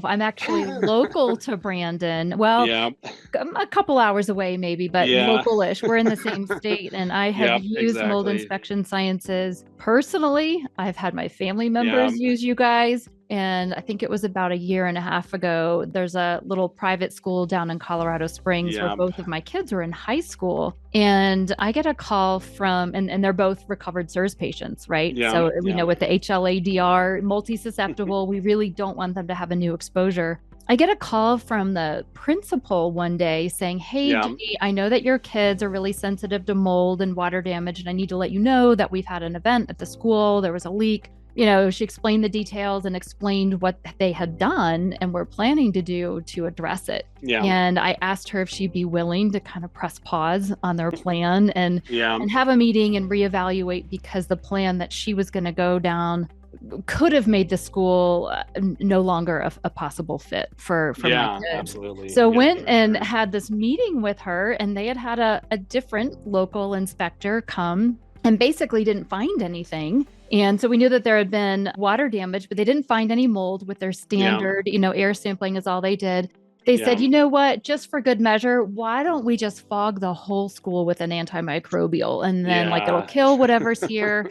I'm actually local to Brandon. Well, Yeah. a couple hours away maybe, but Yeah. localish. We're in the same state, and I have Yep, used mold exactly. inspection sciences personally. I've had my family Yeah. members use you guys. And I think it was about a year and a half ago. There's a little private school down in Colorado Springs where Yeah. both of my kids were in high school. And I get a call from, and they're both recovered CIRS patients, right? Yeah. So we Yeah. know with the HLA-DR, multi-susceptible, we really don't want them to have a new exposure. I get a call from the principal one day saying, "Hey, Yeah. Jenny, I know that your kids are really sensitive to mold and water damage, and I need to let you know that we've had an event at the school. There was a leak." She explained the details and explained what they had done and were planning to do to address it. Yeah. And I asked her if she'd be willing to kind of press pause on their plan and Yeah. have a meeting and reevaluate, because the plan that she was going to go down could have made the school no longer a possible fit for my kids. Absolutely. So Yeah, went and sure. had this meeting with her, and they had a different local inspector come and basically didn't find anything. And so we knew that there had been water damage, but they didn't find any mold with their standard, air sampling is all they did. They said, "You know what, just for good measure, why don't we just fog the whole school with an antimicrobial, and then it'll Yeah. kill whatever's here."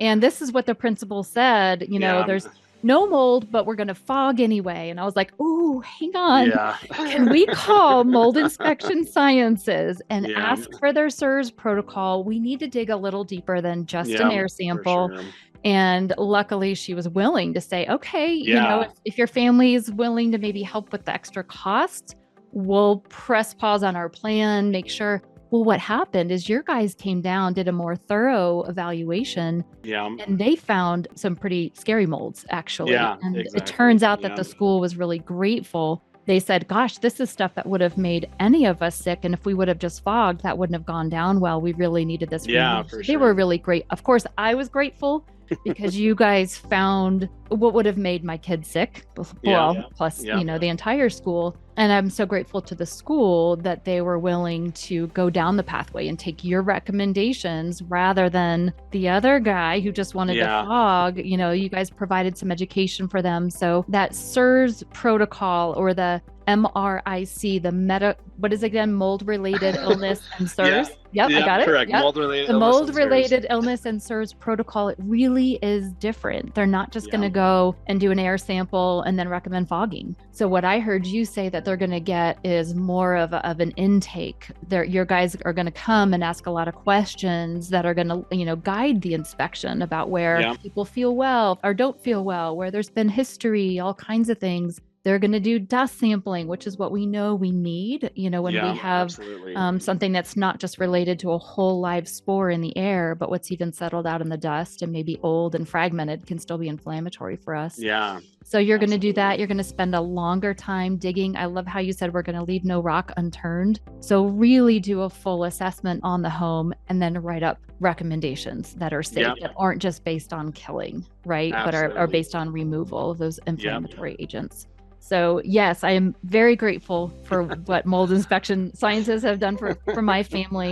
And this is what the principal said, Yeah. there's no mold, but we're going to fog anyway. And I was like, "Oh, hang on. Yeah. Can we call Mold Inspection Sciences and Yeah. ask for their CIRS protocol? We need to dig a little deeper than just Yeah, an air for sample." sure. And luckily she was willing to say, "Okay, Yeah. if your family is willing to maybe help with the extra cost, we'll press pause on our plan, make sure." Well, what happened is your guys came down, did a more thorough evaluation, Yeah. and they found some pretty scary molds, actually. Yeah, And it exactly. turns out that Yeah. the school was really grateful. They said, "Gosh, this is stuff that would have made any of us sick. And if we would have just fogged, that wouldn't have gone down well. We really needed this Yeah, removed." for They sure. were really great. Of course, I was grateful because you guys found what would have made my kids sick. Well, Yeah. plus, Yeah. the entire school. And I'm so grateful to the school that they were willing to go down the pathway and take your recommendations rather than the other guy who just wanted Yeah. to fog. You guys provided some education for them. So that CIRS protocol, or the MRIC, what is it again? Mold-related illness and CIRS. Yep, I got it. Correct. Yep. Mold-related The illness and mold-related illness and CIRS protocol, it really is different. They're not just going to go and do an air sample and then recommend fogging. So what I heard you say that they're going to get is more of an intake. Your guys are going to come and ask a lot of questions that are going to, guide the inspection about where people feel well or don't feel well, where there's been history, all kinds of things. They're going to do dust sampling, which is what we know we need, when we have something that's not just related to a whole live spore in the air, but what's even settled out in the dust and maybe old and fragmented can still be inflammatory for us. Yeah. So you're going to do that. You're going to spend a longer time digging. I love how you said we're going to leave no rock unturned. So really do a full assessment on the home and then write up recommendations that are safe, that aren't just based on killing, right? Absolutely. But are based on removal of those inflammatory agents. So yes, I am very grateful for what Mold Inspection Sciences have done for my family.